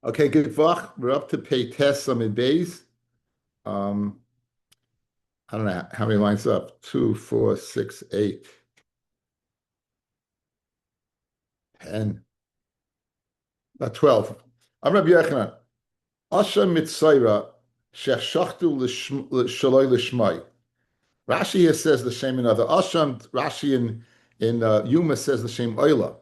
Okay, good luck. We're up to pay test some in base. Um, I don't know how many lines up. 2, 4, 6, 8, 10, about 12. I'm Rabbi Yochanan. Asha mitzayra shechshachtu shaloi lishmai. Rashi here says the same another. Asham, Rashi in Yuma says the same oila.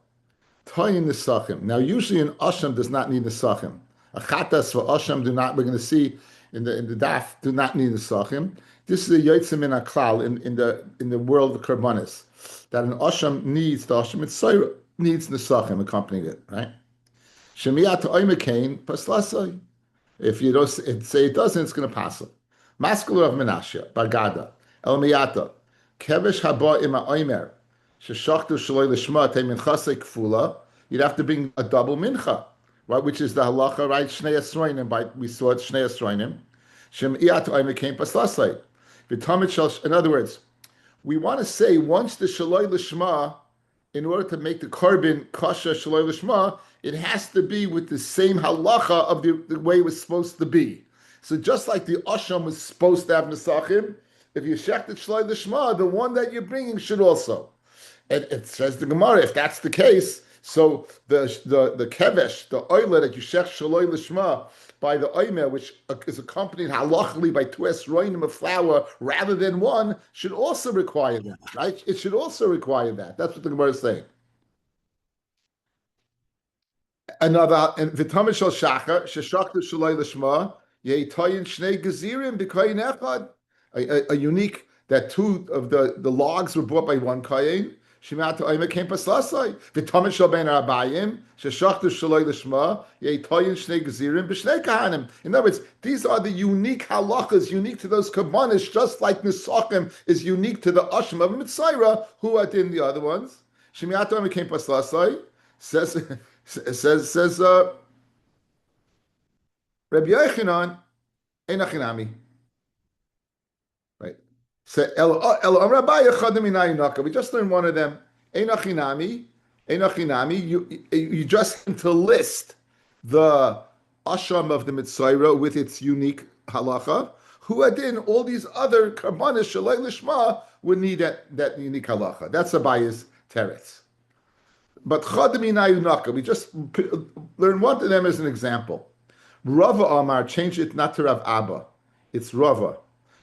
Toyin nisachim. Now, usually an asham does not need nisachim. A chatas for asham do not. We're going to see in the daf do not need nisachim. This is a yotzim in a klal in the world of karbanis that an asham needs the asham mitzayra needs nisachim accompanying it. Right? Shemiyat oimekain paslasai. If you don't say it doesn't, it's going to pass it. Masculine of Menachos, Bagada, El Miyata, Kevesh Haba Ima Oimer, Sheshachtu Shaloi Lishma Te Minchase Kfula. You'd have to bring a double mincha, right? Which is the halacha, right? Shnei Esroinim. We saw it Shnei Esroinim. Shem Iyat Oimer came paslasai. V'tamid Shal. In other words, we want to say once the Shaloi Lishma, in order to make the carbon kasha Shaloi Lishma, it has to be with the same halacha of the way it was supposed to be. So just like the asham was supposed to have nesachim, if you shech the Shaloi Lishma, the one that you're bringing should also. And it says the Gemara, if that's the case, so the kevesh, the oila that you shech Shaloi Lishma by the oimer, which is accompanied halachically by two esroinim of flour rather than one, should also require that, right? It should also require that. That's what the Gemara is saying. Another and vitamin shel shachar sheshachtu shaloi lishma yeitayin shnei gezirim b'kayin echad. A unique that two of the logs were brought by one kayin. Shemata oimer came paslasai. Vitamin shel ben arabayim sheshachtu shaloi lishma yeitayin shnei gezirim b'shnei kahanim. In other words, these are the unique halachas, unique to those kabbanis, just like nisachim is unique to the asham of Mitzayra, who are in the other ones. Shemata oimer came paslasai says. Says Rabbi Yochanan, Enachinami. Right. So Rabbi Yochanan, we just learned one of them. Enachinami. You just have to list the asham of the Mitzayra with its unique halacha. Who adin all these other karbanis shalei lishma would need that unique halacha. That's Abaye's teretz. But Chadaminayu we just learn one of them as an example. Rava Amar, change it not to Rav Abba. It's Rava.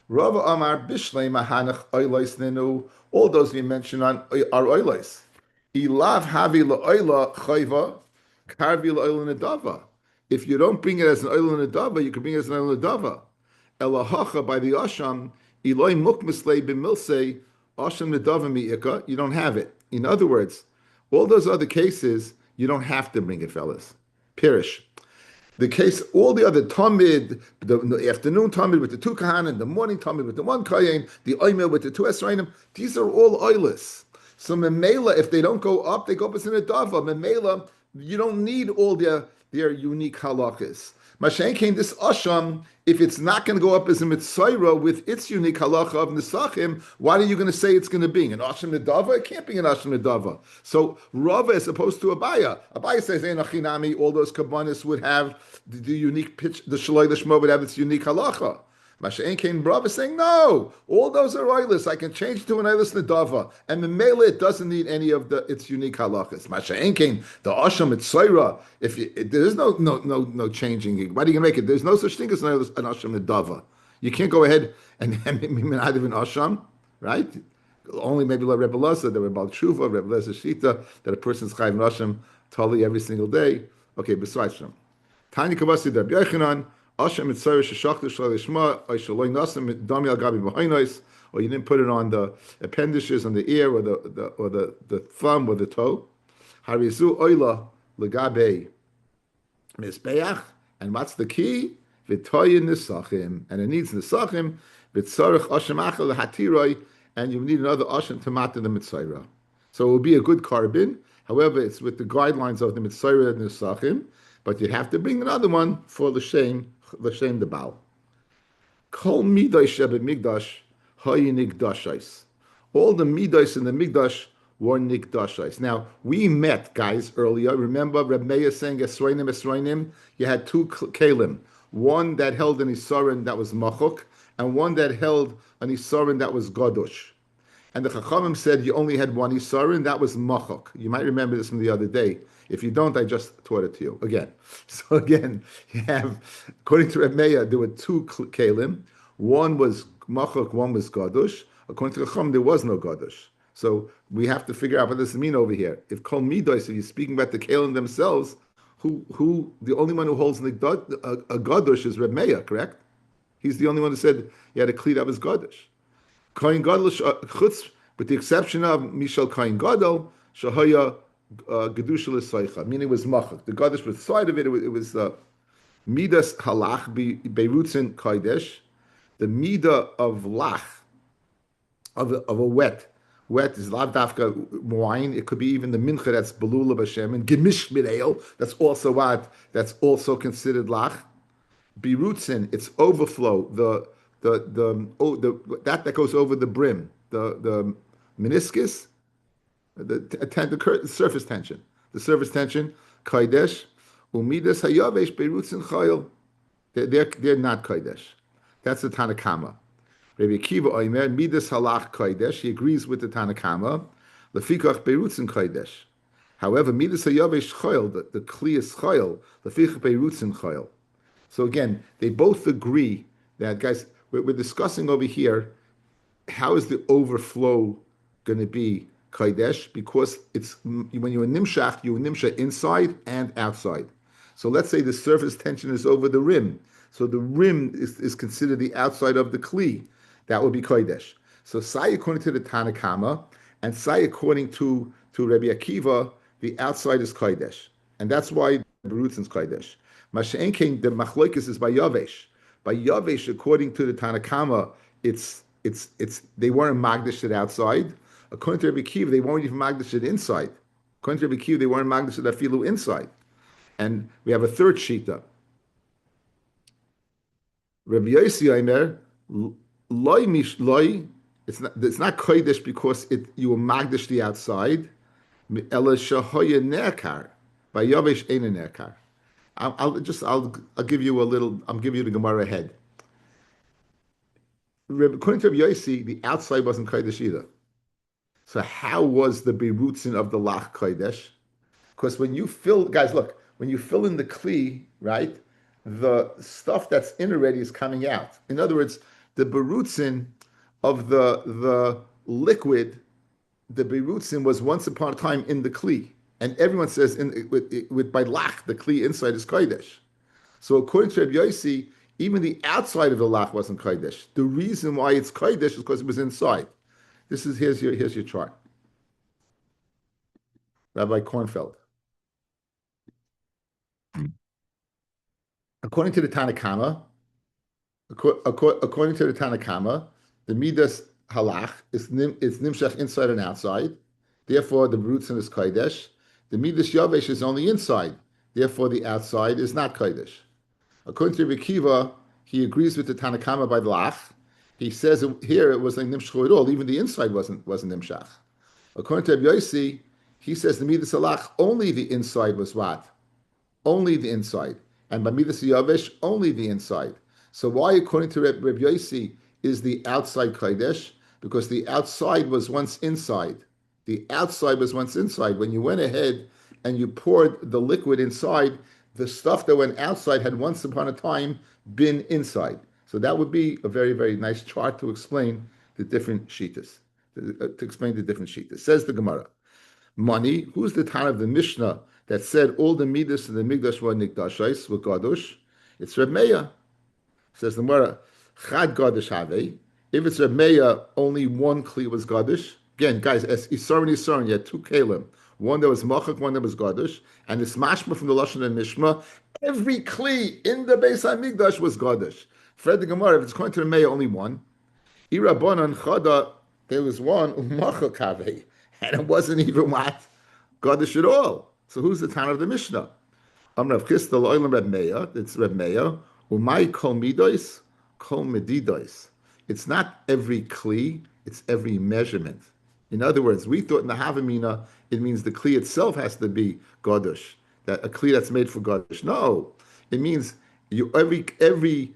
Rava Amar, Bishlei Mahanach Oilois Nenu, all those we mentioned on are Oilois. Ilav Havi La'oila Chayva, Karvi La'oila Nadava. If you don't bring it as an Oila Nadava, you can bring it as an Oila Nadava. Elahacha by the Asham, Eloi Mukmislei Bimilsei, Asham Nadava Mi'ika, you don't have it. In other words, all those other cases, you don't have to bring it, fellas. Pirish. The case, all the other Tamid, the afternoon Tamid with the two Kahanim, the morning Tamid with the one Kayin, the Oimel with the two Esrainim, these are all oilers. So Memela, if they don't go up, they go up as in a Dava. Memela, you don't need all their unique halachas. Mashen came this asham, if it's not going to go up as a mitzayra with its unique halacha of nisachim, what are you going to say it's going to be? An asham nedava? It can't be an asham nedava. So Rava is opposed to Abaya. Abaya says, Einachinami, all those kabbanis would have the unique pitch, the shaloi lishma would have its unique halacha. Mashen came Rava saying, no, all those are oilers. I can change it to an oilers nedava. And the mele, it doesn't need any of its unique halachas. Mashen came, the asham mitzayra, there is no changing. Why do you make it? There's no such thing as an asham nedava. You can't go ahead and not even asham, right? Only maybe like Rebbe Lasa, the Rebbe Tshuva, Rebbe Lasa Shita, that a person's chayv asham totally every single day. Okay, besides from Tanya Kavasi, the Rabbi Yochanan, Asham mitzayra sheshachtu shalei lishma, or shaloi nasim dami al gabi b'hoinos, or you didn't put it on the appendages on the ear or the thumb or the toe. Harizu oila legabe mizbeach, and what's the key? V'toyin nisachim, and it needs nisachim. V'tzarich asham achal hatiroi, and you need another asham to mat in the mitzayra. So it will be a good carbon. However, it's with the guidelines of the mitzayra and nisachim, but you have to bring another one for the shame the Baal. Kol midas shebe migdash hayinig dashais. All the midas in the migdash were nikdashais. Now, we met, guys, earlier. Remember Reb Meir saying, Esroinim, Esroinim? You had two kalim. One that held an Isarin that was machuk, and one that held an Isarin that was godush. And the Chachamim said you only had one Isar, and that was Machok. You might remember this from the other day. If you don't, I just taught it to you again. So again, you have, according to Reb Meir, there were two Kalim. One was Machok, one was Gadush. According to Chachamim, there was no Gadush. So we have to figure out what this means over here. If Kol Midos, if you're speaking about the Kalim themselves, the only one who holds a Gadush is Reb Meir, correct? He's the only one who said he had a Kli that was Gadush. Kohen Gadol chutz, with the exception of Mishal Kohen Gadol, Shahaya Gedusha L'Soicha, meaning it was Machak. The Gadush was side of it, it was Midas Halach, Beirutzin Kodesh, the Midah of Lach, of a wet. Wet is lav dafka wine. It could be even the mincha that's belula b'shem and gemish mireil. That's also what. That's also considered lach. Birutzin, it's overflow. That goes over the brim. The meniscus, the surface tension. The surface tension. Kaidesh umidas hayavesh birutzin chayil. They're not kaidesh. That's the Tanakama. Rabbi Akiva Oimer, Midas Halach Kodesh, he agrees with the Tanakama, Lefikach Beirutzin Kodesh. However, Midas Hayavesh Choil, the Kli is Choil, Lefikach Beirutzin Choil. So again, they both agree that, guys, we're discussing over here, how is the overflow going to be Kodesh? Because it's, when you're Nimshach inside and outside. So let's say the surface tension is over the rim. So the rim is considered the outside of the Kli. That would be Kodesh. So Sai according to the Tanakama, and Sai according to Rabbi Akiva, the outside is Kodesh. And that's why Berutzin is Kodesh. Masha'enkein, the Machloikis is by Yavesh. By Yavesh, according to the Tanakama, it's they weren't Magdashed outside. According to Rabbi Akiva, they weren't even Magdashed inside. According to Rabbi Akiva, they weren't Magdashed Afilu inside. And we have a third Shita. Rabbi Yossi Aimer, it's not kodesh because you were magdish the outside. Ela shahoya nerkar by yavesh eina nerkar. I'll give you a little. I'm giving you the Gemara ahead. According to Rabbi Yossi, the outside wasn't kodesh either. So how was the berutzin of the lach kodesh? Because when you fill, guys, look, when you fill in the kli, right, the stuff that's in already is coming out. In other words, the berutzin of the liquid, the berutzin was once upon a time in the kli, and everyone says with by lach the kli inside is kodesh. So according to Rabbi Yossi, even the outside of the lach wasn't kodesh. The reason why it's kodesh is because it was inside. Here's your chart, Rabbi Kornfeld. According to the Tanakama, the Midas Halach is Nimshach inside and outside. Therefore, the Berutzin is Kodesh. The Midas Yavesh is only inside. Therefore, the outside is not Kodesh. According to Rabbi Akiva, he agrees with the Tanakama by the Lach. He says here it was like Nimshach at all. Even the inside wasn't Nimshach. According to Rabbi Yossi, he says the Midas Halach, only the inside was what? Only the inside. And by Midas Yavesh, only the inside. So why, according to Rabbi Yossi, is the outside Kodesh? Because the outside was once inside. The outside was once inside. When you went ahead and you poured the liquid inside, the stuff that went outside had once upon a time been inside. So that would be a very, very nice chart to explain the different shitas. Says the Gemara. Money, who's the Tan of the Mishnah that said all the midas and the migdash were nikdashais, were gadush? It's Reb Meir. Says the Gemara, Chad gadush have. If it's Reb Meir, only one kli was gadush. Again, guys, as Isaron, you had two kalim. One that was machak, one that was gadush. And it's mashma from the Lashon and Mishma. Every kli in the Beis HaMikdash was gadush. Fred the Gemara, if it's going to Reb Meir, only one. Irabanan chada, there was one, umachak have. And it wasn't even what? Gadush at all. So who's the Tan of the Mishnah? Amrav Chista lo'olam Reb Meir. It's Reb Meir. Umay kol midos, kol medidos. It's not every kli. It's every measurement. In other words, we thought in the Havamina, it means the Kli itself has to be Godush, that a Kli that's made for Godush. No, it means you every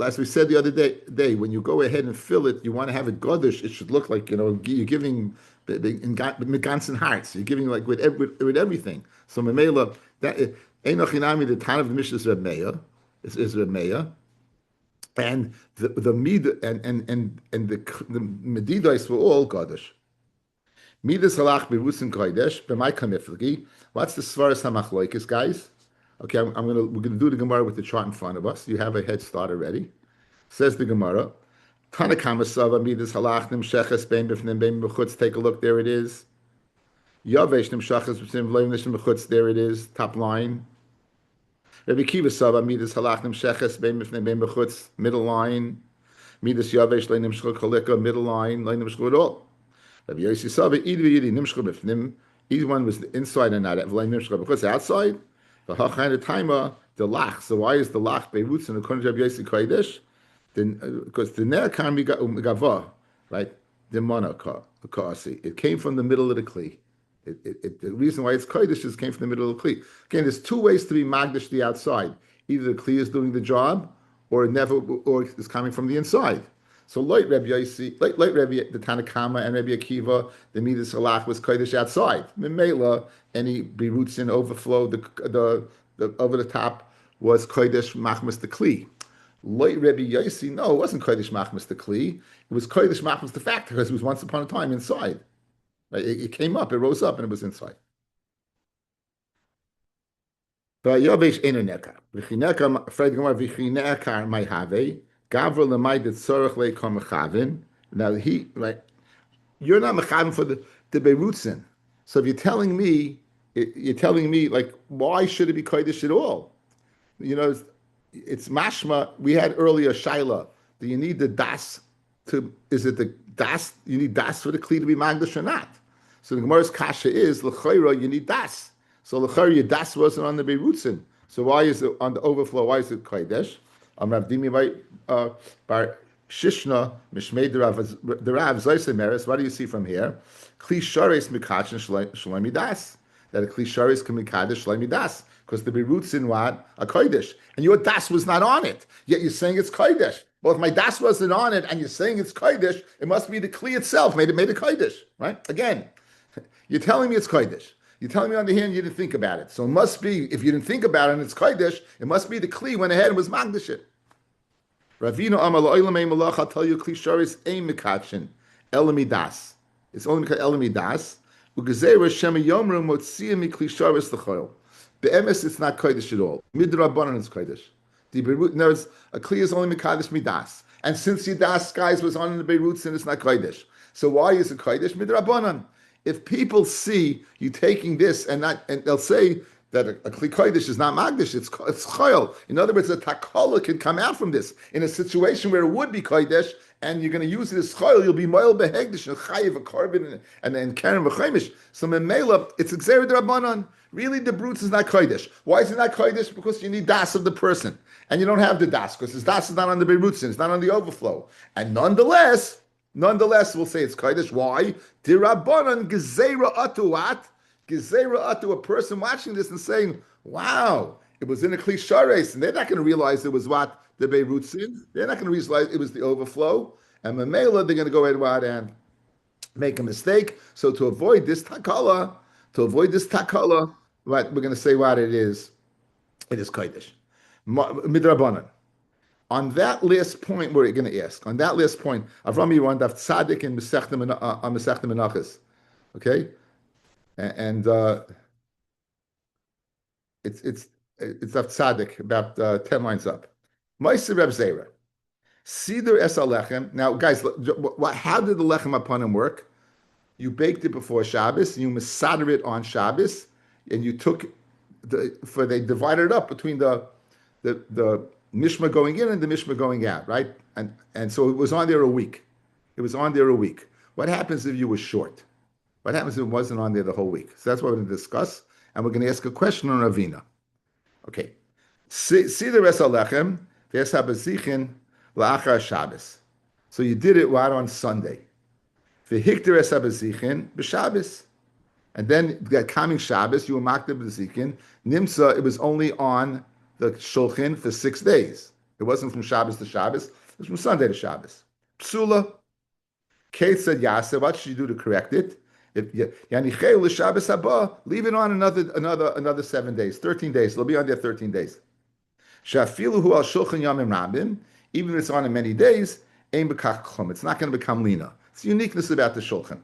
as we said the other day, when you go ahead and fill it, you want to have it Godush. It should look like, you're giving in ganzen hearts. You're giving like with everything. So Memela, that Einochinami, the Tan of the Mishnah is Reb Meir, is Reb Meir, and the mid and the medidas were all Godush. Midas halach berusin kodesh b'may kamiflagi. What's the svaras hamachloikis, guys? Okay, we're gonna do the Gemara with the chart in front of us. You have a head start already. Says the Gemara, Tanakama Sava Midas halach nimsheches bein b'fnim bein b'chutz. Take a look. There it is. Yavesh nimsheches b'fnim v'leim nishim b'chutz. There it is. Top line. Rabbi Kiva Sava Midas halach nimsheches bein b'fnim bein b'chutz. Middle line. Midas Yavesh lein nimshchol kolika. Middle line. Lein nimshchol at all. Rabbi Yossi Sava Idvi Yidi nimshchol b'fnim. Either one was inside and not v'leim nimshchol b'chutz outside. The hachayna taima the lach. So why is the lach beirutz and according to Rabbi Yossi kodesh? Then because the ne'akar migava, right? The monaka kaasi. It came from the middle of the kli. The reason why it's kodesh is it came from the middle of the kli. Again, there's two ways to be magdish the outside. Either the kli is doing the job, or it's coming from the inside. So like Rabbi Yossi, like Rabbi the Tanakama and Rabbi Akiva, the midas halach was kodesh outside. Memela, any berutzin overflow, the over the top was kodesh machmas the kli. Like Rabbi Yossi, no, it wasn't kodesh machmas the kli. It was kodesh machmas the factor because it was once upon a time inside. Right? It came up, it rose up, and it was inside. But Yavesh enoneka, v'chineka, Fred Gemara v'chineka my have. Gavra lemay the tzorach leikam mechavin. Now you're not mechavin for the berutzin. So if you're telling me like why should it be kodesh at all? It's mashma. We had earlier shaila. Do you need the das to? Is it the das? You need das for the kli to be magdash or not? So the Gemara's kasha is l'chayra. You need das. So l'chayra your das wasn't on the berutzin. So why is it on the overflow? Why is it kodesh? Rav Dimi bar Shishna Mishmei the Rav Zaysemeres. What do you see from here? Kli sharis mikach and shalom das. That a kli sharis can mikadesh shalom das because the berutz in what a kodesh, and your das was not on it. Yet you're saying it's kodesh. Well, if my das wasn't on it, and you're saying it's kodesh, it must be the kli itself made a kodesh, right? Again, you're telling me it's kodesh. You're telling me on the hand you didn't think about it. So it must be, if you didn't think about it and it's kodesh, it must be the kli went ahead and was magdash it. Ravino amal oilamei malach. I'll tell you, kli sharis ein mikachin elamidas. It's only elamidas. Ugezeira shema yomru motzia mi kli sharis l'choil. Be'emes, it's not kodesh at all. Midrabanan is kodesh. The Beirut knows a kli is only mikadesh midas, and since Yidas guys was on the Beirut, and it's not kodesh. So why is it kodesh midrabanan? If people see you taking this and they'll say that a kli kodesh is not magdish, it's chayil. In other words, a takola can come out from this in a situation where it would be kodesh, and you're going to use it as chayil. You'll be moil behegdish and chayiv a korban and karen v'chaimish. So memela, it's exerid rabbanon. Really, the brutes is not kodesh. Why is it not kodesh? Because you need das of the person, and you don't have the das because his das is not on the berutzin, it's not on the overflow, and nonetheless, we'll say it's kodesh. Why? Dirabbanan gezeira atuat. Gezeira atu, a person watching this and saying, wow, it was in a klishares, and they're not going to realize it was what? The Beirutzin. They're not going to realize it was the overflow. And Mamela, they're going to go ahead and make a mistake. So to avoid this takala, what we're going to say what it is kodesh. Midrabanan. On that last point, we're going to ask. On that last point, Avram Yeron Daf Tzadik in Masechta Menachos. Okay? And it's Daf Tzadik, about 10 lines up. Ma'aser Reb Zera. Siddur es alechem. Now, guys, how did the lechem upon him work? You baked it before Shabbos, you masader it on Shabbos, and you took they divided it up between the mishma going in and the mishma going out, right? And so it was on there a week. What happens if you were short? What happens if it wasn't on there the whole week? So that's what we're going to discuss, and we're going to ask a question on Ravina. Okay. Siddur es alechem v'es habazichin la'achar Shabbos. So you did it right on Sunday. The hikter es habezichin b'Shabbos. And then that coming Shabbos, you were makta b'zikin. Nimsa, it was only on the shulchan for 6 days. It wasn't from Shabbos to Shabbos. It was from Sunday to Shabbos. Psula. Kate said, Yasa, what should you do to correct it? If Yanicheu Shabbos haba, leave it on another 7 days, 13 days. It'll be on there 13 days. Shafilu hu al shulchan yamim rabim, even if it's on in many days, ein b'kach chum. It's not going to become lina. It's the uniqueness about the shulchan.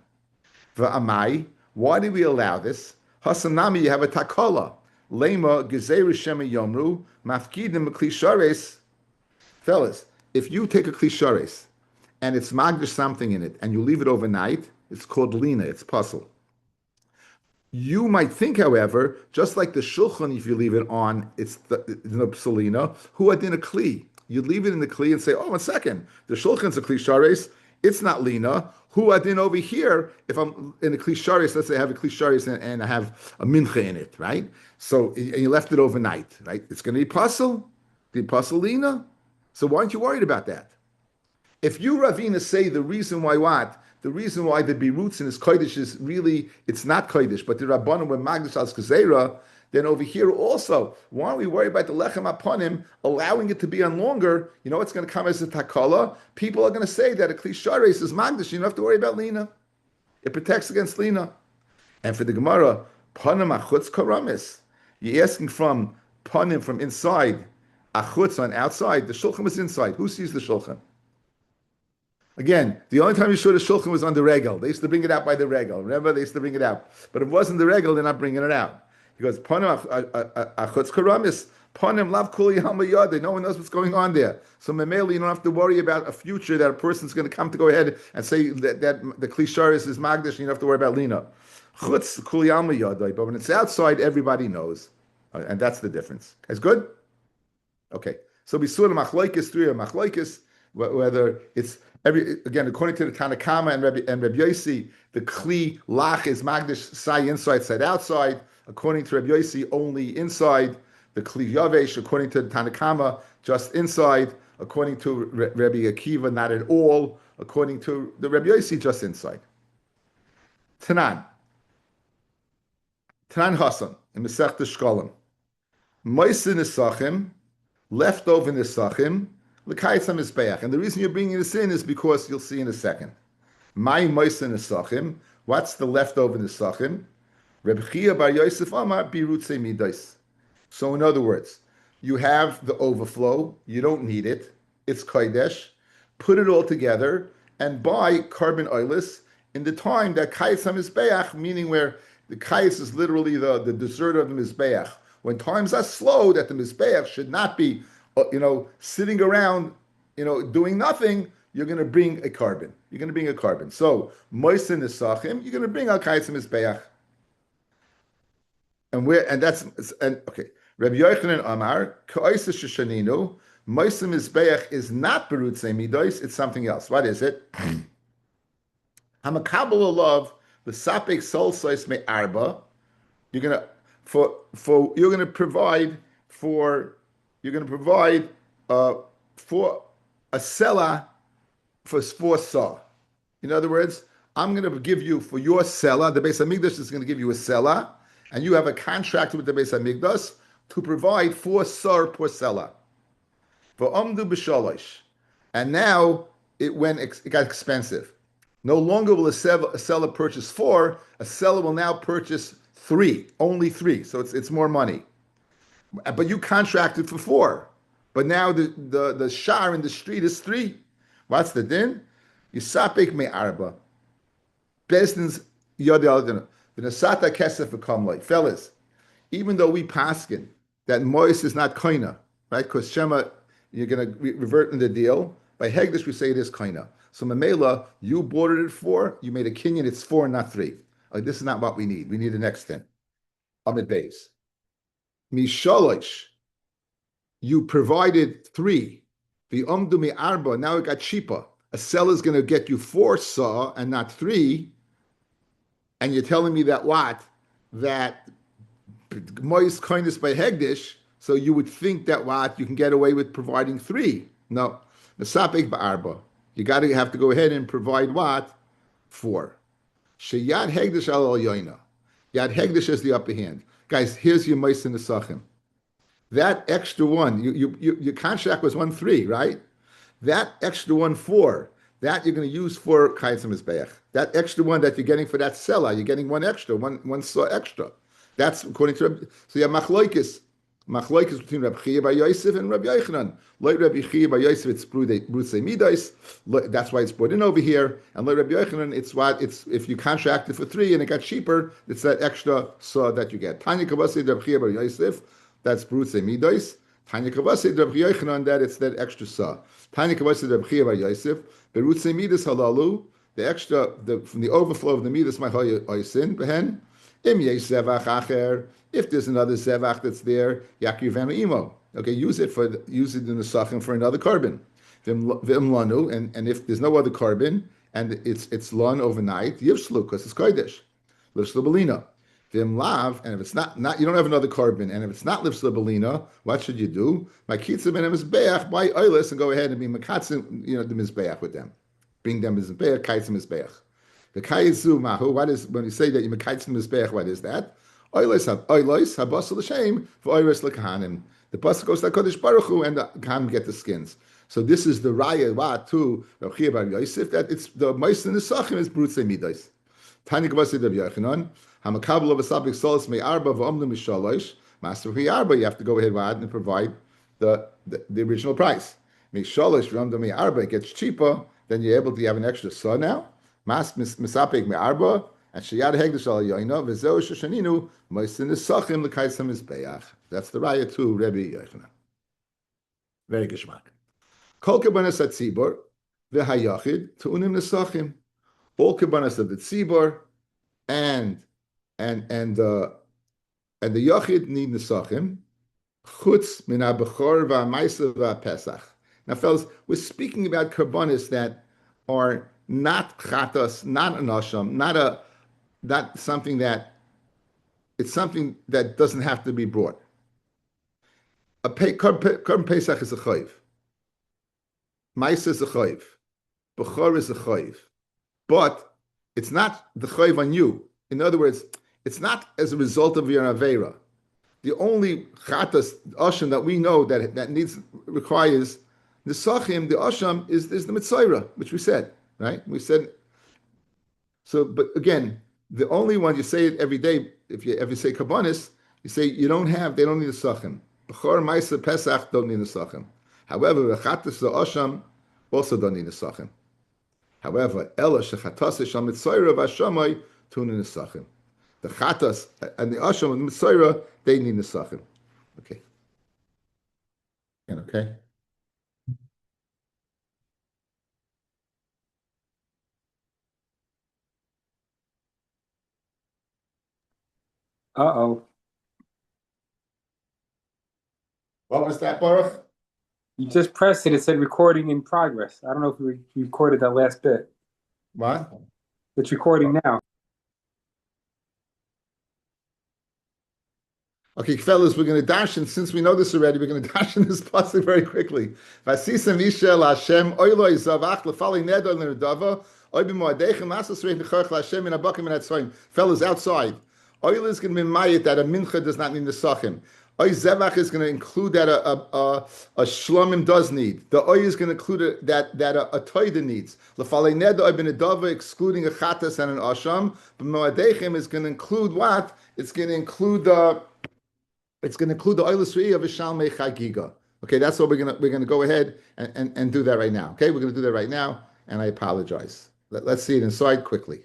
V'amai, why do we allow this? Hasanami, you have a takola. Lema gezeru shema yomru mafkidim klishares. Fellas, if you take a klishares and it's magdish something in it and you leave it overnight, it's called lina. It's puzzle. You might think, however, just like the shulchan, if you leave it on, it's the psalina. Who adin a kli? You leave it in the kli and say, oh, 1 second, the shulchan's a klishares. It's not lina. Who adin over here? If I'm in a klisharis, let's say I have a klisharis and I have a mincha in it, right? So and you left it overnight, right? It's going to be puzzle, lina. So why aren't you worried about that? If you Ravina say the reason why what? The reason why the birutz in his kodesh is really, it's not kodesh, but the rabbanim were magdish al skazera, then over here also, why aren't we worried about the lechem upon him, allowing it to be on longer? You know what's going to come as a takala? People are going to say that a klishares is magdish, you don't have to worry about lina. It protects against lina. And for the Gemara, panim achutz karamis. You're asking from panim from inside, achutz on outside. The shulchan was inside. Who sees the shulchan? Again, the only time you saw the shulchan was on the regel. They used to bring it out by the regel. Remember, they used to bring it out. But if it wasn't the regel, they're not bringing it out. He goes, Panim achutz karamis, Panim lav kuli hamayade. No one knows what's going on there. So memeli, you don't have to worry about a future that a person's going to come to go ahead and say that the klisharis is magdish, and you don't have to worry about lina. Chutz kuli hamayade. But when it's outside, everybody knows. And that's the difference. Is good? Okay. So we saw the machlokes, 3 machlokes, whether it's again, according to the Tanakama and Rabbi Yossi, the Kli Lach is Magdish Sai inside, side outside. According to Rabbi Yossi, only inside. The Kli Yavesh, according to the Tanakama, just inside. According to Rabbi Akiva, not at all. According to the Rabbi Yossi, just inside. Tanan Hassan in Masech Shkolim. Moisin Nisachim, leftover Nisachim, L'kaytzam Mizbeach. And the reason you're bringing this in is because you'll see in a second. My Moisin Nisachim, what's the leftover Nisachim? Reb Chia bar Yosef Amar Birutze Midas. So in other words, you have the overflow, you don't need it, it's Kodesh, put it all together and buy carbon oilus in the time that Kaytzam Mizbeach, meaning where the Kaytz is literally the dessert of the Mizbeach. When times are slow, that the Mizbeach should not be sitting around, doing nothing, you're going to bring a carbon. So, Moisin Nisachim, you're going to bring Al Kaytzim Mizbeach. Okay. Rabbi Yochanan Amar, Ka'isa Shoshaninu, Moisim Mizbeach is not Berutze Midos, it's something else. What is it? Hamakabel love, the Sapek Sol Sois Me Arba, you're going to provide for a seller for saw. In other words, I'm going to give you for your seller, the Beis Hamikdash is going to give you a seller, and you have a contract with the Beis Hamikdash to provide 4 sar per seller. For Omdu b'shalosh, and now it got expensive. No longer will a seller purchase 4. A seller will now purchase 3, only 3. So it's more money. But you contracted for 4. But now the shar in the street is 3. What's the din? Yisapek me arba. Bezdin's yodel v'nasata kesef v'kamloi. Fellas, even though we paskin that mois is not koina, right? Because Shema, you're going to revert in the deal. By Hegdish, we say it is koina. So Mamela, you bought it at 4, you made a kinyan, it's 4, not 3. This is not what we need. We need the next 10. Amid base. Mishalosh, you provided 3. The umdu mi arba, now it got cheaper. A seller's going to get you 4 saw and not 3. And you're telling me that what? That moist kindness by Hegdish, so you would think that what? You can get away with providing 3. No. Nasapik ba'arba. You have to go ahead and provide what? 4. Sheyad Hegdish al Yoina. Yad Hegdish is the upper hand. Guys, here's your mice in the Sachim. That extra one, your contract was 1-3, right? That extra 1-4, that you're going to use for Kaitzim Mizbeach. That extra one that you're getting for that seller, you're getting one extra, one saw extra. That's according to Rabbi. So you have Machloikis. Machloikis between Rabbi Chia bar Yosef and Rabbi Yochanan. Like Rabbi Chia bar Yosef, it's Brutze Midas. That's why it's brought in over here. And like Rabbi Yochanan, it's if you contracted for 3 and it got cheaper, it's that extra saw that you get. Tanya Kavasi Rabbi Chia bar Yosef, that's Brutze Midas. Tanya Kavasi Rabbi Yochanan, that it's that extra saw. Tanya Kavasi Rabbi Chia bar Yosef, Berutze Midas halalu, the extra from the overflow of the Midas my Oisin, Behen. If there's another zevach that's there, yakriv imo. Okay, use it in the sachem for another carbon. And if there's no other carbon and it's lon overnight, yivslu because it's kodesh. Livslu belina. Vim lav, and if it's not you don't have another carbon, and if it's not livslu belina, what should you do? My kitzim and mizbeach by oilis and go ahead and be makatzim, the mizbeach with them. Bring them mizbeach, kaitzim mizbeach. The kayizu mahu. What is when you say that you mekaitzim mizbeach? What is that? Oilos habasal l'shem for oiros l'kahanim. The pasuk goes to Kodesh Baruch Hu, and the kahanim get the skins. So this is the raya to Rabbi Chia bar Yosef that it's the ma'is in the sachim is brutze midas. Tani kavasi Rabbi Yochanan hamakabel of a sabik solis me'arba v'omnu mishalosh master arba. You have to go ahead and provide the original price. Mishalosh v'omnu me'arba, it gets cheaper. Then you're able to have an extra saw now. Mas misapik me'arba, and sheyad hegdish al yoina v'zeu sheshaninu moisin nesachim l'kaisam mizbeach. That's the raya to Rabbi Yochanan. Very gishmak. Kol kebanas hatzibor v'hayachid tu'unim nesachim. All kebanas of the tzibor and the yachid need nesachim. Chutz min ha'bechor v'ha'maisa v'ha'pesach. Now, fellas, we're speaking about karbanis that are not chatas, not an asham, not something that it's something that doesn't have to be brought. A korban pesach is a chayiv. Ma'isa is a chayiv. Bechor is a chayiv. But it's not the chayiv on you. In other words, it's not as a result of your avera. The only chatas asham that we know that requires the sachim, the asham is the mitzayra, which we said. Right? We said so, but again, the only one you say it every day. If you ever say kabbanis, you say they don't need the sachim. Bechor ma'isa pesach don't need the sachim. However, the chatas the asham also don't need the sachim. However, ela shechatas sham mitzayra v'ashamay tun in the sachim. The chatas and the asham and the mitzayra they need the sachim. Okay. And okay. Uh-oh. What was that, Baruch? You just pressed it. It said recording in progress. I don't know if you recorded that last bit. What? It's recording now. Okay, fellas, we're going to dash, and since we know this already, we're going to dash in this pasuk very quickly. Vasisem Mishel Hashem Oiloi Zavach Lefali Nedor L'Nedava Oy B'Moadechem Masas Reich Nechorch L'Hashem In Abakim In Hatzvayim. Fellas, outside. Oil is going to be mayit that a mincha does not need the sachim. Oy zevach is going to include that a shlomim does need. The oy is going to include that a toida needs. Lefalei ned oy ben adava excluding a chatas and an asham. But moadechem is going to include what? It's going to include the oil sri of a shalmei chagiga. Okay, that's what we're going to go ahead and do that right now. Okay, we're going to do that right now, and I apologize. Let's see it inside quickly.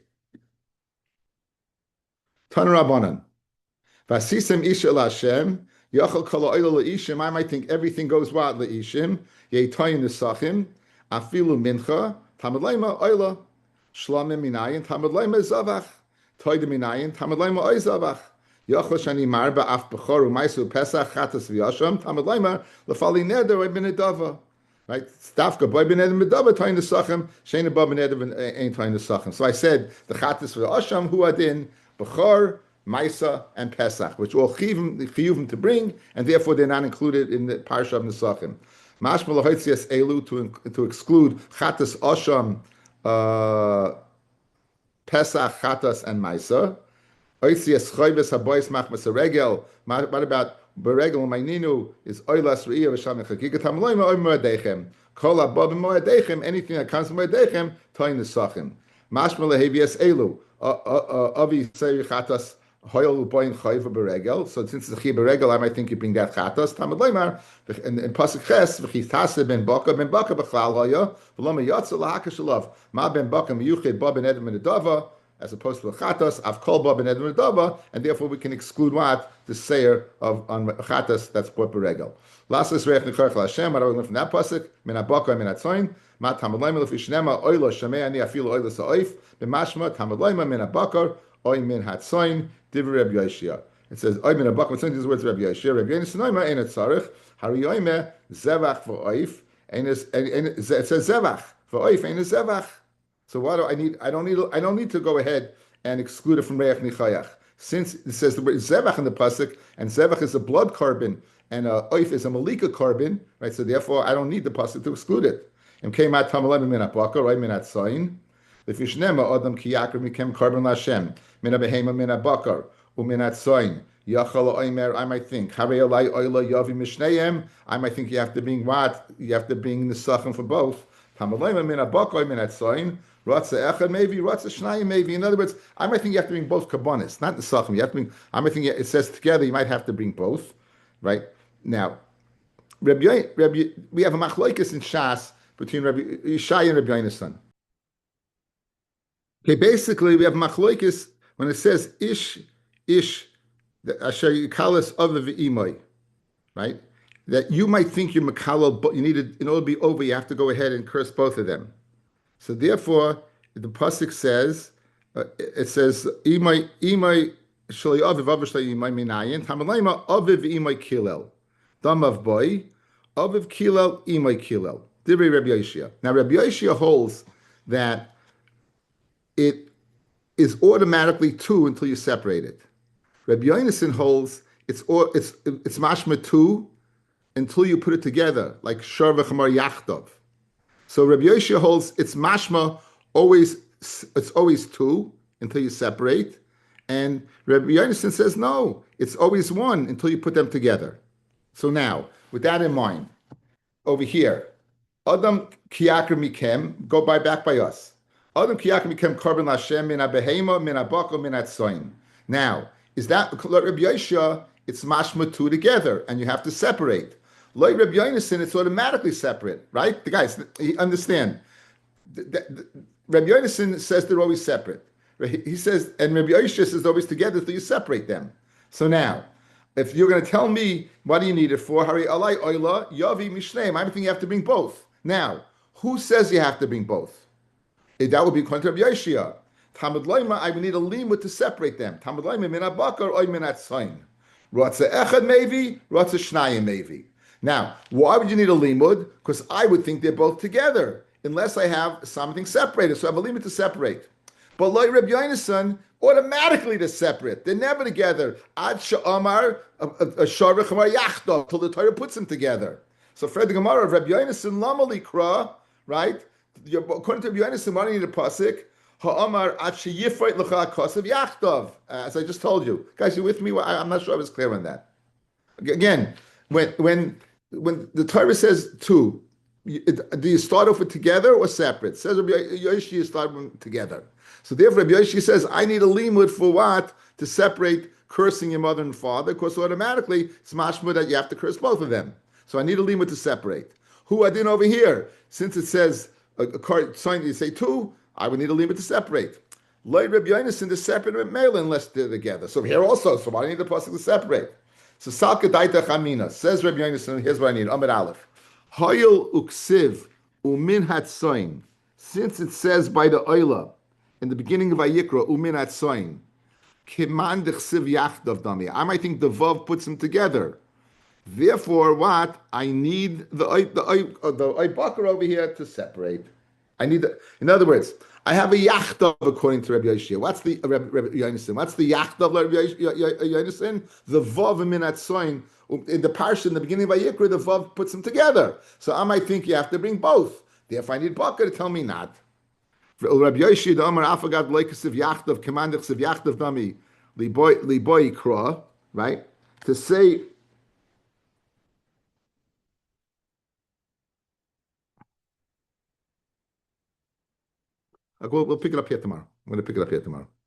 Tan Rabbanan. Vasisem isha Hashem. Yachal kol ha'oila le'ishim. I might think everything goes what le'ishim. Yeitayin nesachim. Afilu mincha. Tamad leima oila. Shlamim minayin. Tamad leima zavach. Toida minayin. Tamad leima oy zavach. Yachal shani marba af bechor u'maisu pesach chatas v'yasham. Tamad leima lefali neder oy ben edava. Right? Stafka boy ben edava medava toyin nesachim. Shein above ben edava ain't toyin nesachim. So I said the chatas v'yasham hu adin. Bechor, Maisa, and Pesach, which all chiyuvim to bring, and therefore they're not included in the parsha of Nesachim. Mashma lahoitzias elu to exclude chatas asham Pesach, Chatas, and Maisa. Oisias choybes habois machmas regel. What about beregel maininu is oilas re'ia v'sham chagiga tamloima oy moedechem. Kol abba b'moedechem. Anything that comes from moedechem, toin nesachim. Mashma lehevias elu. Avi say chatas hoyel uboin choyva beregel. So since it's a chi beregel, I might think you bring that chatas. Tamad loimar in pasuk ches v'chitase ben baka b'chlal hoya v'loma yatsa lahakash alav. Ma ben baka miyuched ba ben edem medava. As opposed to a chatas, I've called Bob and Edwin Daba, and therefore we can exclude what? The sayer of on chatas, that's bought beregel. Lasas reich nechorch Hashem, what do we learn from that pasuk? Min abaka min atzoin, ma tamadloim lef ishnema oilo shamei ani afilu oilo sa'oif, b'mashma tamadloim min abakar oy min hatzoin divrei Rabbi Yoshia. It says oy min abakar. It's these words Rabbi Yoshia. Rabbi Yoshia ain't tzarich hariyoyme zevach v'oif. It says zevach v'oif ain't zevach. So why do I need? I don't need to go ahead and exclude it from Reich Nichayach. Since it says the word Zevach in the pasuk, and Zevach is a blood carbon, and Oif is a Malika carbon, right? So therefore, I don't need the pasuk to exclude it. And came out Tamalim minat Bakar, right? Minat Sain. The Fishnema Adam Kiyakar Mikem Carbon Lashem, Mina Behema Minat Bakar, Uminat Sain. Yachal Oimer, I might think. Harei Oila Yavi Mishnayim. I might think you have to bring what? You have to bring the Sachem for both. Tamalim Minat Bakar, Minat Sain. Ratza echad maybe, ratza shnayim maybe. In other words, I might think you have to bring both kabbonis, not the sachem. You have to bring. I might think it says together. You might have to bring both, right? Now, we have a machlokes in Shas between Rabbi Yishai and Rabbi Yonasan. Okay, basically we have machlokes when it says ish asher yikalas of the v'imoy, right? That you might think you're makalo, but you need to, in order to be over, you have to go ahead and curse both of them. So therefore, the pasuk says, it says, "Imay shalei aviv aviv shalei imay minayin tamalayma aviv imay kilel damav boy aviv kilel imay kilel." Divrei Rabbi Yoshia. Now Rabbi Yoshia holds that it is automatically two until you separate it. Rabbi Yonasan holds it's mashma two until you put it together, like shor v'chamar yachtov. So Rabbi Yoshia holds it's mashma it's always two until you separate, and Rabbi Yonasan says no, it's always one until you put them together. So now, with that in mind, over here, Adam kiyakar mikem, go back by us. Adam kiyakar mikem korban lashem min abehema min abako min atzoin. Now, is that Rabbi Yoshia? It's mashma two together, and you have to separate. Like Rabbi Yonasan, it's automatically separate, right? The guys, understand. Rabbi Yonasan says they're always separate. He says, and Rabbi Yoshia says they're always together, so you separate them. So now, if you're going to tell me what do you need it for, Hari alai oila yavi mishneim, I think you have to bring both. Now, who says you have to bring both? That would be according to Rabbi Yoshia. Tamad loima, I would need a limud to separate them. Tamad loima min abakar oy min atzayin. Ratza echad maybe, ratza shnayim maybe. Now, why would you need a limud? Because I would think they're both together, unless I have something separated. So I have a limud to separate. But like Rabbi Yonasan, automatically they're separate. They're never together. Ad sha'amar sharvach amar yachdo, till the Torah puts them together. So Fred the Gemara of Rabbi Yonasan lamali kra, right? According to Rabbi Yonasan, why do you need a pasuk? Ha'amar ad sheyifreit l'cha kosav yachtov. As I just told you, guys, you with me? I'm not sure I was clear on that. Again, when the Torah says two, do you start off with together or separate? It says Rabbi Yoshia, you start them together. So therefore, Rabbi Yoshia says, I need a limud for what? To separate cursing your mother and father, because automatically it's mashma that you have to curse both of them. So I need a limud to separate. Who I did over here, since it says a card sign, you say two, I would need a limud to separate. Like Rabbi Yonasan, they're separate male unless they're together. So here also, so why do I need the pasuk to separate? So Salka Daita Chamina says Rabbi Yonasan, here's what I need. Amid Aleph. Hayil uksiv umin hatsoin. Since it says by the Oila in the beginning of Vayikra, umin hatsoin. Kiman dechsiv yachdav dami. I might think the Vav puts them together. Therefore, what? I need the Bakar over here to separate. I need in other words, I have a yachtav according to Rabbi Yoshia. What's the Rabbi Yonasan? What's the yachtav Rabbi Yonasan? The vav min atzoin in the parsha in the beginning of Vayikra, the vav puts them together. So I might think you have to bring both. Therefore, I need Bakar to tell me not. Rabbi Yoshi, the Omar Afagad Leikasiv Yachtav, Commandichsiv Yachtav Nami, Liboy Kra, right? To say, we'll pick it up here tomorrow. I'm going to pick it up here tomorrow.